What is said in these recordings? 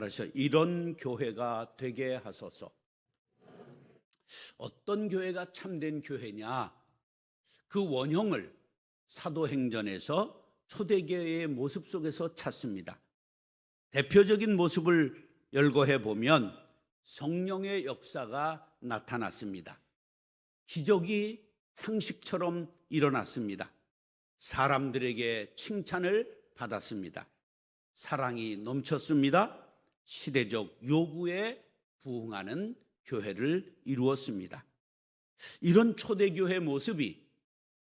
따라서 이런 교회가 되게 하소서. 어떤 교회가 참된 교회냐? 그 원형을 사도행전에서 초대교회의 모습 속에서 찾습니다. 대표적인 모습을 열거해 보면 성령의 역사가 나타났습니다. 기적이 상식처럼 일어났습니다. 사람들에게 칭찬을 받았습니다. 사랑이 넘쳤습니다. 시대적 요구에 부응하는 교회를 이루었습니다. 이런 초대교회 모습이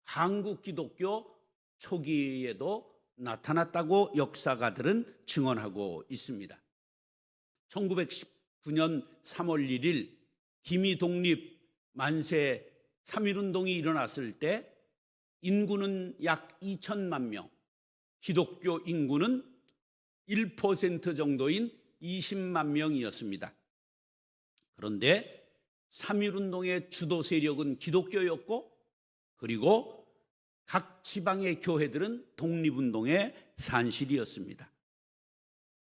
한국 기독교 초기에도 나타났다고 역사가들은 증언하고 있습니다. 1919년 3월 1일 기미 독립 만세 3.1운동이 일어났을 때 인구는 약 2천만 명, 기독교 인구는 1% 정도인 20만 명이었습니다. 그런데 3.1운동의 주도 세력은 기독교였고, 그리고 각 지방의 교회들은 독립운동의 산실이었습니다.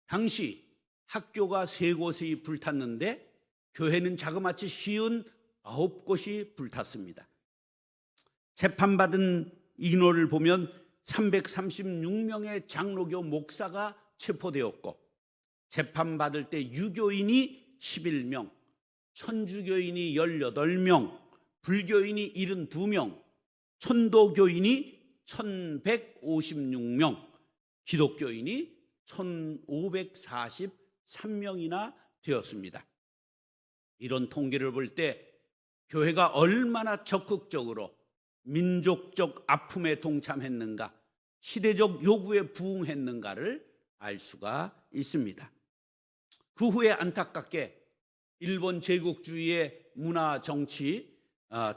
당시 학교가 3곳이 불탔는데 교회는 자그마치 59곳이 불탔습니다. 재판받은 인원을 보면 336명의 장로교 목사가 체포되었고, 재판받을 때 유교인이 11명, 천주교인이 18명, 불교인이 72명, 천도교인이 1156명, 기독교인이 1543명이나 되었습니다. 이런 통계를 볼 때 교회가 얼마나 적극적으로 민족적 아픔에 동참했는가, 시대적 요구에 부응했는가를 알 수가 있습니다. 그 후에 안타깝게 일본 제국주의의 문화 정치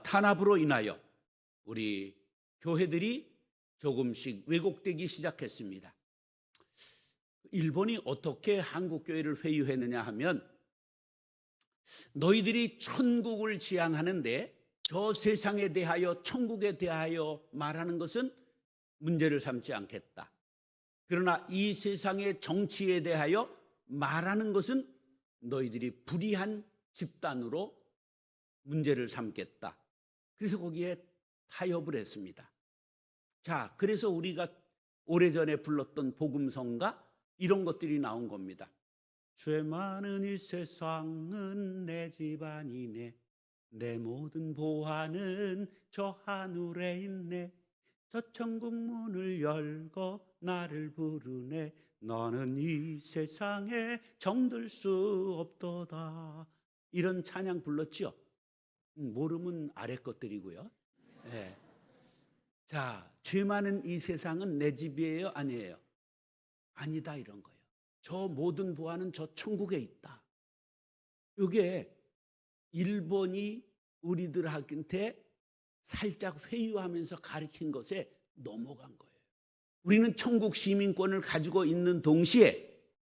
탄압으로 인하여 우리 교회들이 조금씩 왜곡되기 시작했습니다. 일본이 어떻게 한국 교회를 회유했느냐 하면, 너희들이 천국을 지향하는데 저 세상에 대하여, 천국에 대하여 말하는 것은 문제를 삼지 않겠다. 그러나 이 세상의 정치에 대하여 말하는 것은 너희들이 불의한 집단으로 문제를 삼겠다. 그래서 거기에 타협을 했습니다. 자, 그래서 우리가 오래전에 불렀던 복음성가, 이런 것들이 나온 겁니다. 죄 많은 이 세상은 내 집안이네, 내 모든 보화는 저 하늘에 있네, 저 천국 문을 열고 나를 부르네, 너는 이 세상에 정들 수 없도다. 이런 찬양 불렀죠. 모르면 아래 것들이고요. 네. 자, 죄 많은 이 세상은 내 집이에요? 아니에요? 아니다, 이런 거예요. 저 모든 보화는 저 천국에 있다. 이게 일본이 우리들한테 살짝 회유하면서 가르친 것에 넘어간 거예요. 우리는 천국 시민권을 가지고 있는 동시에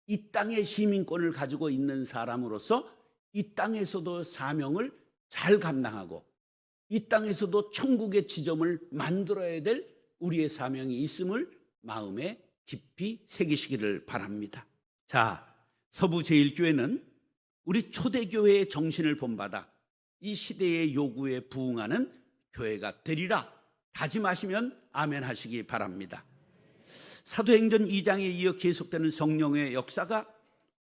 이 땅의 시민권을 가지고 있는 사람으로서 이 땅에서도 사명을 잘 감당하고 이 땅에서도 천국의 지점을 만들어야 될 우리의 사명이 있음을 마음에 깊이 새기시기를 바랍니다. 자, 서부제일교회는 우리 초대교회의 정신을 본받아 이 시대의 요구에 부응하는 교회가 되리라 다짐하시면 아멘 하시기 바랍니다. 사도행전 2장에 이어 계속되는 성령의 역사가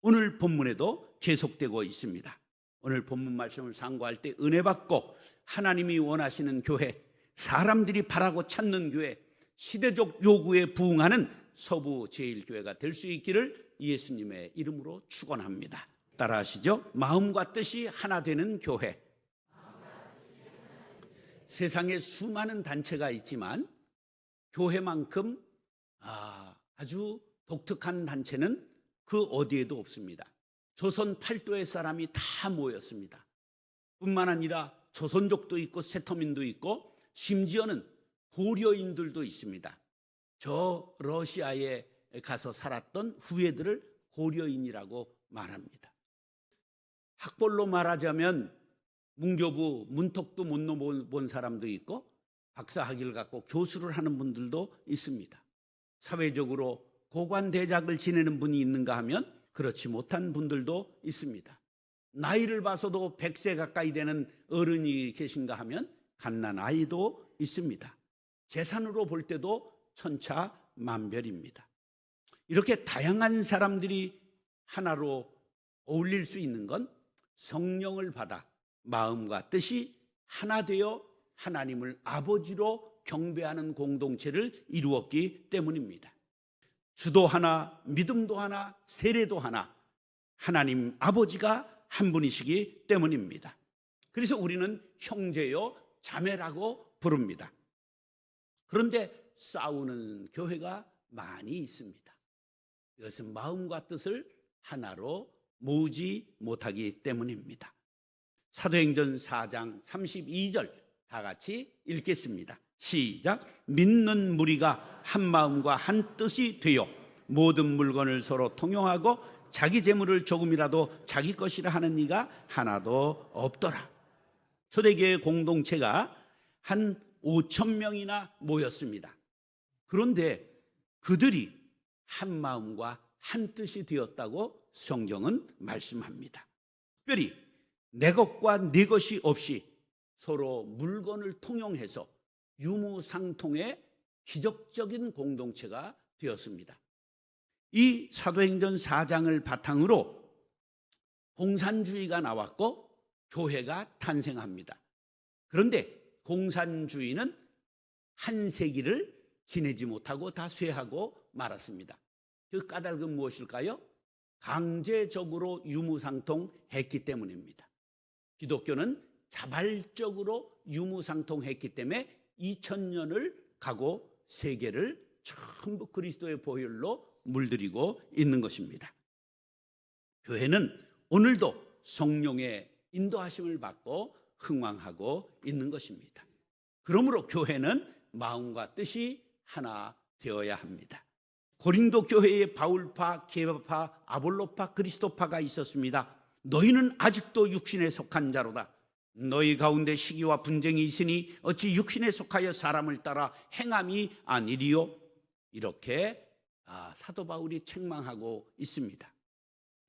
오늘 본문에도 계속되고 있습니다. 오늘 본문 말씀을 상고할 때 은혜 받고 하나님이 원하시는 교회, 사람들이 바라고 찾는 교회, 시대적 요구에 부응하는 서부제일교회가 될 수 있기를 예수님의 이름으로 축원합니다. 따라하시죠. 마음과 뜻이 하나 되는 교회. 세상에 수많은 단체가 있지만 교회만큼 아주 독특한 단체는 그 어디에도 없습니다. 조선 팔도의 사람이 다 모였습니다. 뿐만 아니라 조선족도 있고 세터민도 있고 심지어는 고려인들도 있습니다. 저 러시아에 가서 살았던 후예들을 고려인이라고 말합니다. 학벌로 말하자면 문교부, 문턱도 못 넘어본 사람도 있고 박사학위를 갖고 교수를 하는 분들도 있습니다. 사회적으로 고관대작을 지내는 분이 있는가 하면 그렇지 못한 분들도 있습니다. 나이를 봐서도 100세 가까이 되는 어른이 계신가 하면 갓난아이도 있습니다. 재산으로 볼 때도 천차만별입니다. 이렇게 다양한 사람들이 하나로 어울릴 수 있는 건 성령을 받아 마음과 뜻이 하나 되어 하나님을 아버지로 경배하는 공동체를 이루었기 때문입니다. 주도 하나, 믿음도 하나, 세례도 하나, 하나님 아버지가 한 분이시기 때문입니다. 그래서 우리는 형제요 자매라고 부릅니다. 그런데 싸우는 교회가 많이 있습니다. 이것은 마음과 뜻을 하나로 모으지 못하기 때문입니다. 사도행전 4장 32절 다 같이 읽겠습니다. 시작. 믿는 무리가 한 마음과 한 뜻이 되어 모든 물건을 서로 통용하고 자기 재물을 조금이라도 자기 것이라 하는 이가 하나도 없더라. 초대교회 공동체가 한 5천 명이나 모였습니다. 그런데 그들이 한 마음과 한 뜻이 되었다고 성경은 말씀합니다. 특별히 내 것과 네 것이 없이 서로 물건을 통용해서 유무상통의 기적적인 공동체가 되었습니다. 이 사도행전 4장을 바탕으로 공산주의가 나왔고 교회가 탄생합니다. 그런데 공산주의는 한 세기를 지내지 못하고 다 쇠하고 말았습니다. 그 까닭은 무엇일까요? 강제적으로 유무상통했기 때문입니다. 기독교는 자발적으로 유무상통했기 때문에 2000년을 가고 세계를 전부 그리스도의 보혈로 물들이고 있는 것입니다. 교회는 오늘도 성령의 인도하심을 받고 흥왕하고 있는 것입니다. 그러므로 교회는 마음과 뜻이 하나 되어야 합니다. 고린도 교회에 바울파, 게바파, 아볼로파, 그리스도파가 있었습니다. 너희는 아직도 육신에 속한 자로다. 너희 가운데 시기와 분쟁이 있으니 어찌 육신에 속하여 사람을 따라 행함이 아니리요? 이렇게 사도 바울이 책망하고 있습니다.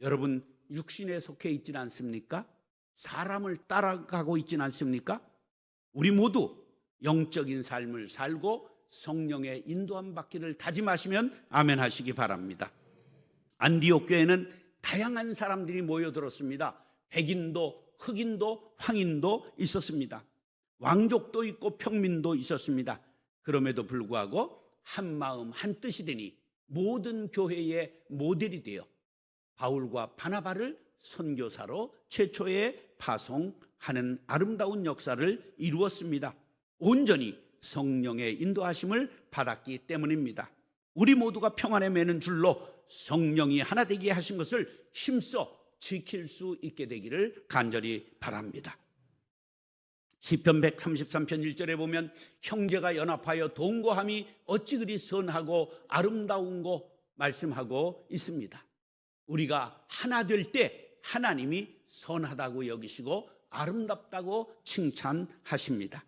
여러분 육신에 속해 있지는 않습니까? 사람을 따라가고 있지는 않습니까? 우리 모두 영적인 삶을 살고 성령의 인도함 받기를 다짐하시면 아멘 하시기 바랍니다. 안디옥 교회는 다양한 사람들이 모여들었습니다. 백인도 흑인도 황인도 있었습니다. 왕족도 있고 평민도 있었습니다. 그럼에도 불구하고 한 마음 한 뜻이 되니 모든 교회의 모델이 되어 바울과 바나바를 선교사로 최초에 파송하는 아름다운 역사를 이루었습니다. 온전히 성령의 인도하심을 받았기 때문입니다. 우리 모두가 평안에 매는 줄로 성령이 하나 되게 하신 것을 힘써 지킬 수 있게 되기를 간절히 바랍니다. 시편 133편 1절에 보면 형제가 연합하여 동거함이 어찌 그리 선하고 아름다운고 말씀하고 있습니다. 우리가 하나 될 때 하나님이 선하다고 여기시고 아름답다고 칭찬하십니다.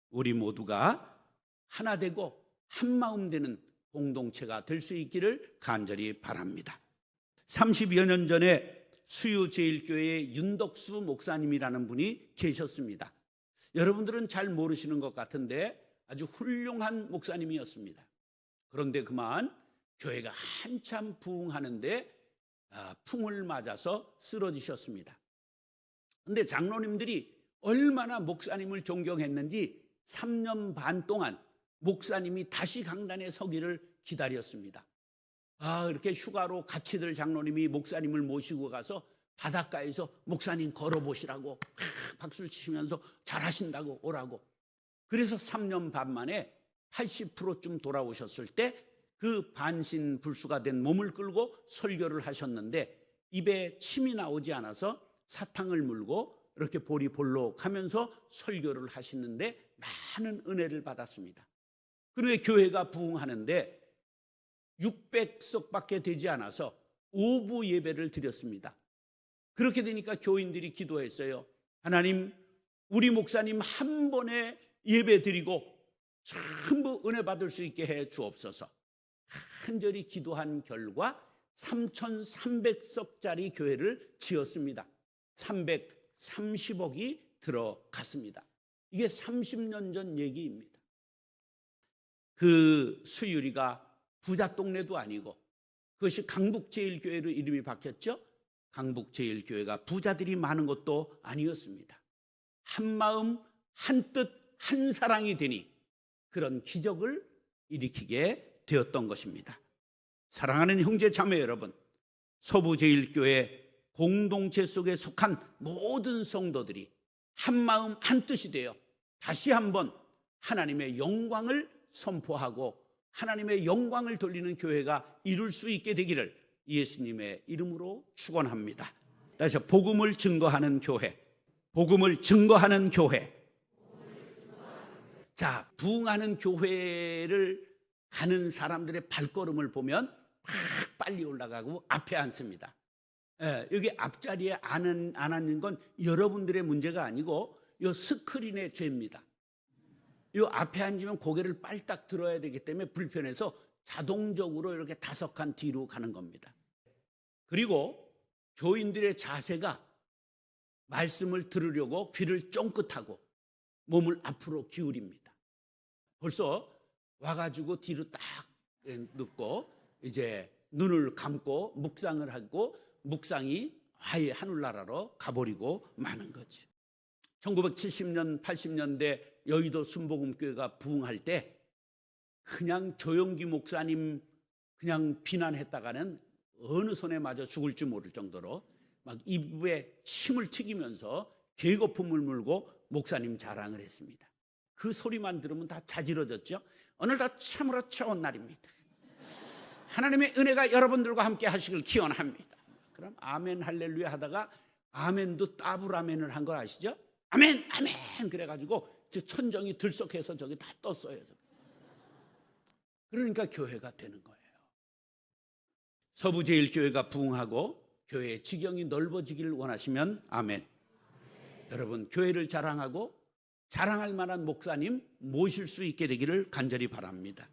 우리 모두가 하나 되고 한 마음 되는 공동체가 될 수 있기를 간절히 바랍니다. 30여 년 전에 수유제일교회의 윤덕수 목사님이라는 분이 계셨습니다. 여러분들은 잘 모르시는 것 같은데 아주 훌륭한 목사님이었습니다. 그런데 그만 교회가 한참 부흥하는데 풍을 맞아서 쓰러지셨습니다. 그런데 장로님들이 얼마나 목사님을 존경했는지 3년 반 동안 목사님이 다시 강단에 서기를 기다렸습니다. 이렇게 휴가로 같이들 장로님이 목사님을 모시고 가서 바닷가에서 목사님 걸어보시라고 박수를 치시면서 잘하신다고 오라고. 그래서 3년 반 만에 80%쯤 돌아오셨을 때 그 반신불수가 된 몸을 끌고 설교를 하셨는데 입에 침이 나오지 않아서 사탕을 물고 이렇게 보리볼록하면서 설교를 하시는데 많은 은혜를 받았습니다. 그런데 교회가 부흥하는데 600석밖에 되지 않아서 오부 예배를 드렸습니다. 그렇게 되니까 교인들이 기도했어요. 하나님, 우리 목사님 한 번에 예배 드리고 전부 은혜 받을 수 있게 해 주옵소서. 간절히 기도한 결과 3,300석짜리 교회를 지었습니다. 330억이 들어갔습니다. 이게 30년 전 얘기입니다. 그 수유리가 부자 동네도 아니고 그것이 강북제일교회로 이름이 바뀌었죠. 강북제일교회가 부자들이 많은 것도 아니었습니다. 한마음 한뜻 한사랑이 되니 그런 기적을 일으키게 되었던 것입니다. 사랑하는 형제 자매 여러분, 서부제일교회 공동체 속에 속한 모든 성도들이 한마음 한뜻이 되어 다시 한번 하나님의 영광을 선포하고 하나님의 영광을 돌리는 교회가 이룰 수 있게 되기를 예수님의 이름으로 축원합니다. 다시 복음을 증거하는 교회, 복음을 증거하는 교회. 자, 부흥하는 교회를 가는 사람들의 발걸음을 보면 막 빨리 올라가고 앞에 앉습니다. 여기 앞자리에 안 앉는 건 여러분들의 문제가 아니고 이 스크린의 죄입니다. 이 앞에 앉으면 고개를 빨딱 들어야 되기 때문에 불편해서 자동적으로 이렇게 5칸 뒤로 가는 겁니다. 그리고 교인들의 자세가 말씀을 들으려고 귀를 쫑긋하고 몸을 앞으로 기울입니다. 벌써 와가지고 뒤로 딱 눕고 이제 눈을 감고 묵상을 하고 묵상이 아예 하늘나라로 가버리고 마는 거지. 1970년 80년대 여의도 순복음교회가 부흥할 때 그냥 조영기 목사님 그냥 비난했다가는 어느 손에 맞아 죽을지 모를 정도로 막 입에 침을 튀기면서 개거품을 물고 목사님 자랑을 했습니다. 그 소리만 들으면 다 자지러졌죠. 오늘 다 참으로 좋은 날입니다. 하나님의 은혜가 여러분들과 함께 하시길 기원합니다. 그럼 아멘 할렐루야 하다가 아멘도 더블 아멘을 한 걸 아시죠? 아멘 아멘 그래가지고 저 천정이 들썩해서 저기 다 떴어요. 그러니까 교회가 되는 거예요. 서부제일교회가 부흥하고 교회의 지경이 넓어지기를 원하시면 아멘. 여러분 교회를 자랑하고 자랑할 만한 목사님 모실 수 있게 되기를 간절히 바랍니다.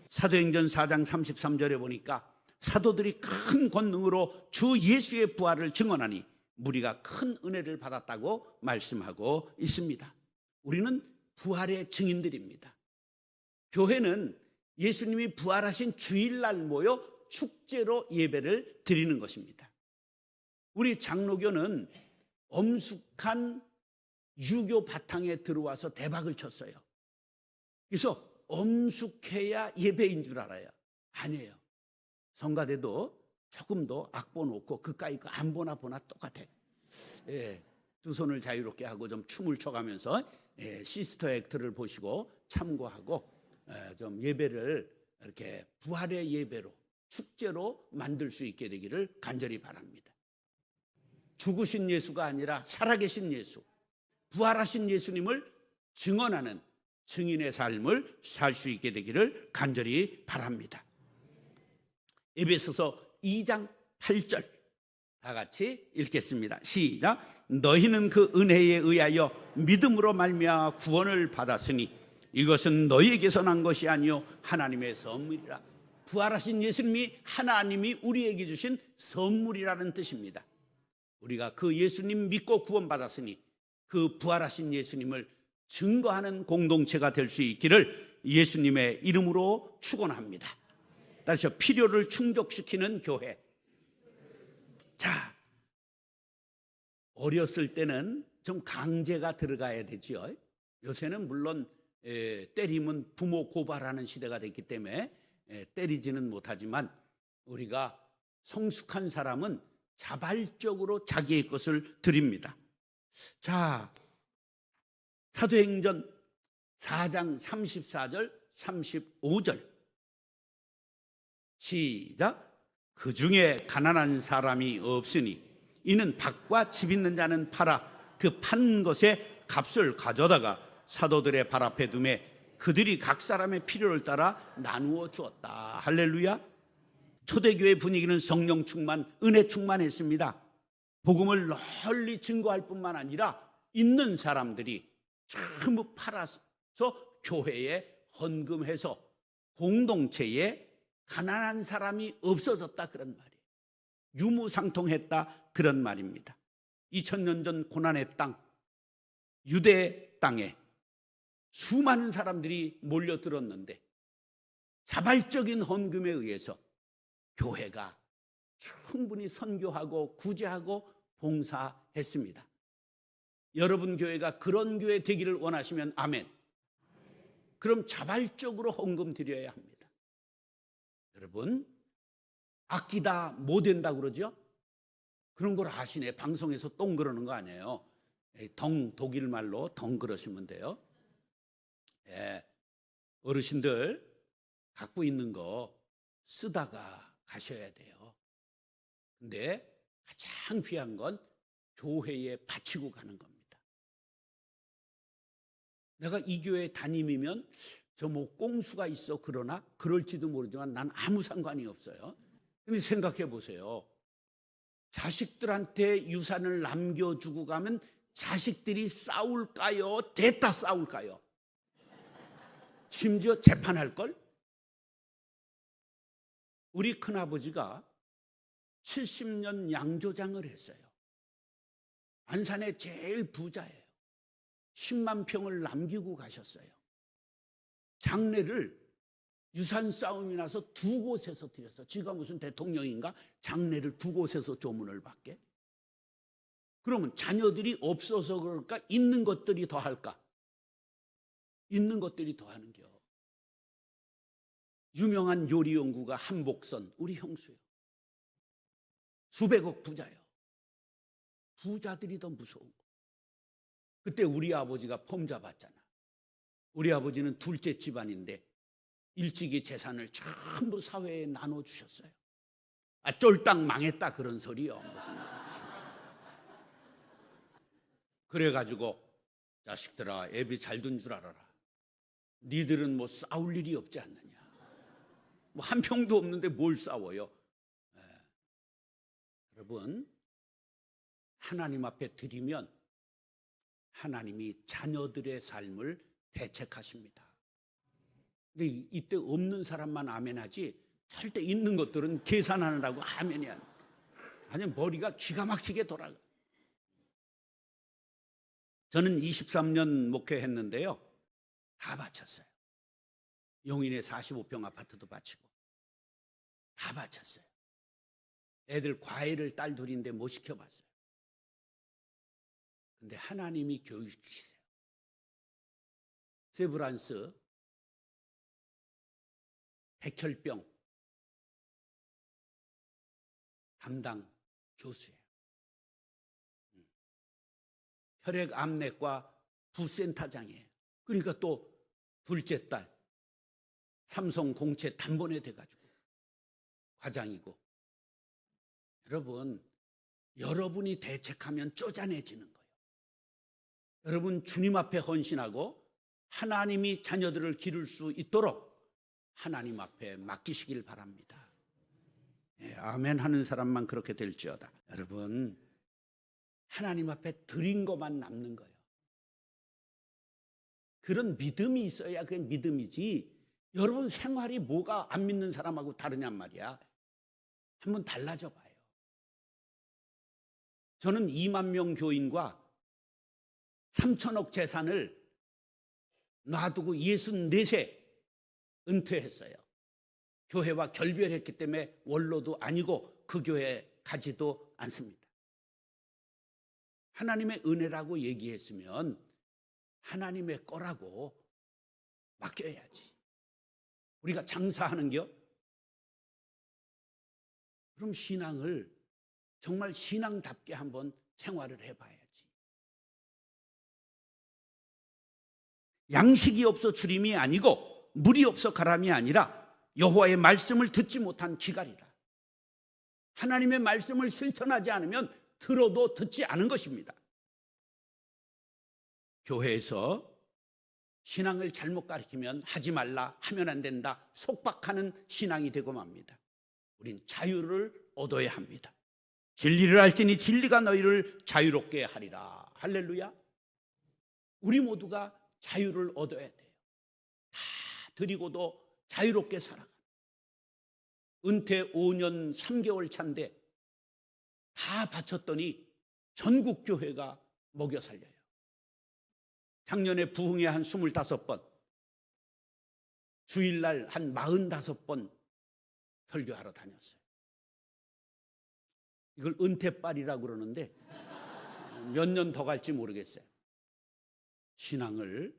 사도행전 4장 33절에 보니까 사도들이 큰 권능으로 주 예수의 부활을 증언하니 무리가 큰 은혜를 받았다고 말씀하고 있습니다. 우리는 부활의 증인들입니다. 교회는 예수님이 부활하신 주일날 모여 축제로 예배를 드리는 것입니다. 우리 장로교는 엄숙한 유교 바탕에 들어와서 대박을 쳤어요. 그래서 엄숙해야 예배인 줄 알아요. 아니에요. 성가대도 조금 더 악보 놓고 그까이 거 안 보나 똑같아. 두 손을 자유롭게 하고 좀 춤을 춰가면서 시스터 액트를 보시고 참고하고 좀 예배를 이렇게 부활의 예배로 축제로 만들 수 있게 되기를 간절히 바랍니다. 죽으신 예수가 아니라 살아계신 예수, 부활하신 예수님을 증언하는 증인의 삶을 살 수 있게 되기를 간절히 바랍니다. 에베소서 2장 8절 다 같이 읽겠습니다. 시작. 너희는 그 은혜에 의하여 믿음으로 말미암아 구원을 받았으니 이것은 너희에게서 난 것이 아니요 하나님의 선물이라. 부활하신 예수님이 하나님이 우리에게 주신 선물이라는 뜻입니다. 우리가 그 예수님 믿고 구원받았으니 그 부활하신 예수님을 증거하는 공동체가 될 수 있기를 예수님의 이름으로 축원합니다. 다시 필요를 충족시키는 교회. 자, 어렸을 때는 좀 강제가 들어가야 되지요. 요새는 물론 때리면 부모 고발하는 시대가 됐기 때문에 때리지는 못하지만 우리가 성숙한 사람은 자발적으로 자기의 것을 드립니다. 자, 사도행전 4장 34절 35절 시작. 그 중에 가난한 사람이 없으니 이는 밭과 집 있는 자는 팔아 그 판 것의 값을 가져다가 사도들의 발 앞에 두매 그들이 각 사람의 필요를 따라 나누어 주었다. 할렐루야. 초대교회 분위기는 성령 충만, 은혜 충만했습니다. 복음을 널리 증거할 뿐만 아니라 있는 사람들이 전부 팔아서 교회에 헌금해서 공동체에 가난한 사람이 없어졌다 그런 말이에요. 유무상통했다, 그런 말입니다. 2000년 전 고난의 땅, 유대 땅에 수많은 사람들이 몰려들었는데 자발적인 헌금에 의해서 교회가 충분히 선교하고 구제하고 봉사했습니다. 여러분 교회가 그런 교회 되기를 원하시면 아멘. 그럼 자발적으로 헌금 드려야 합니다. 여러분, 아끼다 뭐 된다고 그러죠? 그런 걸 아시네. 방송에서 똥 그러는 거 아니에요. 독일 말로 덩 그러시면 돼요. 예, 어르신들 갖고 있는 거 쓰다가 가셔야 돼요. 근데 가장 귀한 건 교회에 바치고 가는 겁니다. 내가 이 교회 담임이면 저 뭐 꽁수가 있어 그러나 그럴지도 모르지만 난 아무 상관이 없어요. 근데 생각해 보세요. 자식들한테 유산을 남겨주고 가면 자식들이 싸울까요? 됐다 싸울까요? 심지어 재판할걸? 우리 큰아버지가 70년 양조장을 했어요. 안산의 제일 부자예요. 10만 평을 남기고 가셨어요. 장례를 유산 싸움이 나서 두 곳에서 드렸어. 지가 무슨 대통령인가? 장례를 두 곳에서 조문을 받게? 그러면 자녀들이 없어서 그럴까? 있는 것들이 더 할까? 있는 것들이 더 하는겨. 유명한 요리 연구가 한복선, 우리 형수요. 수백억 부자요. 부자들이 더 무서운 거. 그때 우리 아버지가 폼 잡았잖아. 우리 아버지는 둘째 집안인데 일찍이 재산을 전부 사회에 나눠주셨어요. 아, 쫄딱 망했다 그런 소리요. 무슨 그래가지고 자식들아, 애비 잘 둔 줄 알아라. 니들은 뭐 싸울 일이 없지 않느냐. 뭐 한 평도 없는데 뭘 싸워요. 네. 여러분, 하나님 앞에 드리면 하나님이 자녀들의 삶을 대책하십니다. 근데 이때 없는 사람만 아멘하지 절대 있는 것들은 계산하느라고 아멘이 안 돼. 아니, 머리가 기가 막히게 돌아가. 저는 23년 목회했는데요. 다 바쳤어요. 용인의 45평 아파트도 바치고 다 바쳤어요. 애들 과외를 딸 둘인데 못 시켜봤어요. 근데 하나님이 교육시키세요. 세브란스 백혈병 담당 교수예요. 혈액암내과 부센터장이에요. 그러니까 또 둘째 딸 삼성 공채 단번에 돼가지고 과장이고. 여러분, 여러분이 대책하면 쪼잔해지는 거예요. 여러분, 주님 앞에 헌신하고 하나님이 자녀들을 기를 수 있도록 하나님 앞에 맡기시길 바랍니다. 예, 아멘 하는 사람만 그렇게 될지어다. 여러분, 하나님 앞에 드린 것만 남는 거예요. 그런 믿음이 있어야 그게 믿음이지. 여러분 생활이 뭐가 안 믿는 사람하고 다르냔 말이야. 한번 달라져 봐요. 저는 2만 명 교인과 3천억 재산을 놔두고 64세 은퇴했어요. 교회와 결별했기 때문에 원로도 아니고 그 교회에 가지도 않습니다. 하나님의 은혜라고 얘기했으면 하나님의 거라고 맡겨야지. 우리가 장사하는겨? 그럼 신앙을 정말 신앙답게 한번 생활을 해봐야지. 양식이 없어 주림이 아니고 물이 없어 가람이 아니라 여호와의 말씀을 듣지 못한 기갈이라. 하나님의 말씀을 실천하지 않으면 들어도 듣지 않은 것입니다. 교회에서 신앙을 잘못 가르치면 하지 말라, 하면 안 된다, 속박하는 신앙이 되고 맙니다. 우린 자유를 얻어야 합니다. 진리를 알지니 진리가 너희를 자유롭게 하리라. 할렐루야. 우리 모두가 자유를 얻어야 돼요. 다 드리고도 자유롭게 살아가. 은퇴 5년 3개월 차인데 다 바쳤더니 전국 교회가 먹여 살려요. 작년에 부흥회 한 25번, 주일날 한 45번 설교하러 다녔어요. 이걸 은퇴빨이라고 그러는데 몇 년 더 갈지 모르겠어요. 신앙을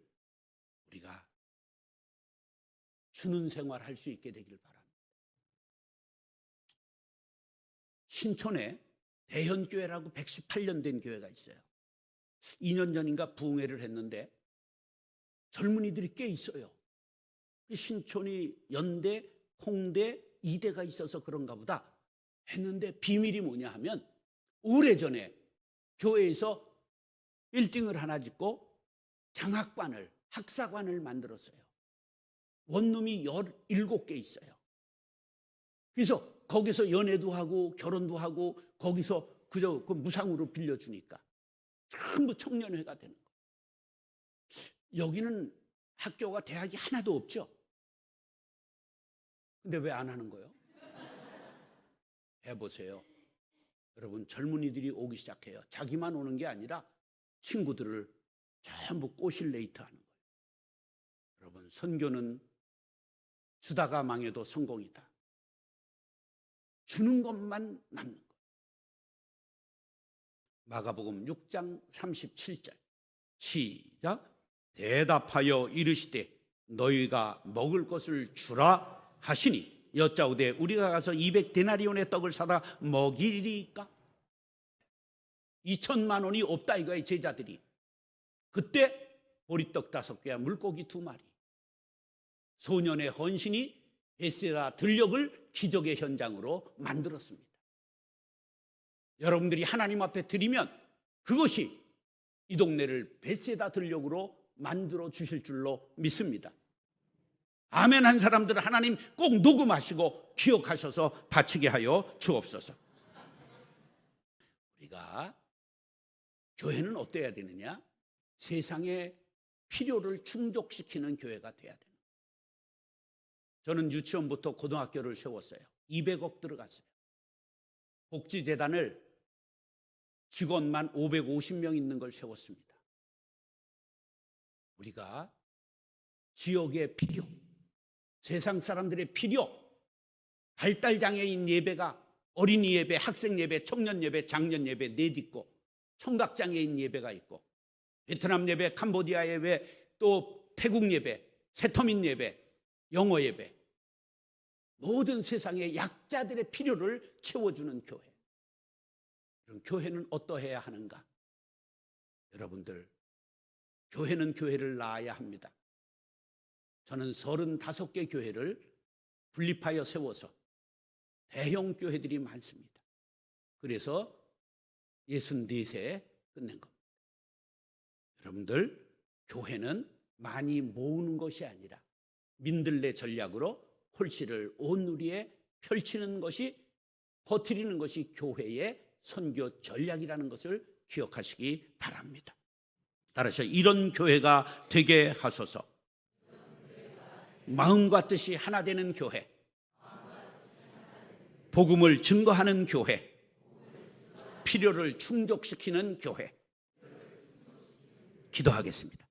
우리가 주는 생활 할 수 있게 되길 바랍니다. 신촌에 대현교회라고 118년 된 교회가 있어요. 2년 전인가 부흥회를 했는데 젊은이들이 꽤 있어요. 신촌이 연대, 홍대, 이대가 있어서 그런가 보다 했는데 비밀이 뭐냐 하면 오래전에 교회에서 1등을 하나 짓고 장학관을, 학사관을 만들었어요. 원룸이 17개 있어요. 그래서 거기서 연애도 하고 결혼도 하고 거기서 그저 그 무상으로 빌려주니까 전부 청년회가 되는 거예요. 여기는 학교가 대학이 하나도 없죠. 근데 왜 안 하는 거예요? 해보세요. 여러분, 젊은이들이 오기 시작해요. 자기만 오는 게 아니라 친구들을 전부 꼬실레이트 하는 거예요. 여러분, 선교는 주다가 망해도 성공이다. 주는 것만 남는 거예요. 마가복음 6장 37절 시작. 대답하여 이르시되 너희가 먹을 것을 주라 하시니 여짜오되 우리가 가서 200데나리온의 떡을 사다 먹이리까? 2천만 원이 없다 이거예요. 제자들이. 그때 보리떡 5개와 물고기 2마리. 소년의 헌신이 베세다 들녘을 기적의 현장으로 만들었습니다. 여러분들이 하나님 앞에 드리면 그것이 이 동네를 베세다 들녘으로 만들어 주실 줄로 믿습니다. 아멘 한 사람들은 하나님 꼭 녹음하시고 기억하셔서 바치게 하여 주옵소서. 우리가 교회는 어때야 되느냐? 세상의 필요를 충족시키는 교회가 돼야 돼요. 저는 유치원부터 고등학교를 세웠어요. 200억 들어갔어요. 복지재단을 직원만 550명 있는 걸 세웠습니다. 우리가 지역의 필요, 세상 사람들의 필요, 발달장애인 예배가 어린이 예배, 학생 예배, 청년 예배, 장년 예배 넷 있고 청각장애인 예배가 있고 베트남 예배, 캄보디아 예배, 또 태국 예배, 세터민 예배, 영어 예배, 모든 세상의 약자들의 필요를 채워주는 교회. 그럼 교회는 어떠해야 하는가? 여러분들, 교회는 교회를 낳아야 합니다. 저는 35개 교회를 분립하여 세워서 대형 교회들이 많습니다. 그래서 64세 끝낸 겁니다. 여러분들, 교회는 많이 모으는 것이 아니라 민들레 전략으로 홀씨를 온 누리에 펼치는 것이, 퍼뜨리는 것이 교회의 선교 전략이라는 것을 기억하시기 바랍니다. 따라서 이런 교회가 되게 하소서. 마음과 뜻이 하나 되는 교회, 복음을 증거하는 교회, 필요를 충족시키는 교회. 기도하겠습니다.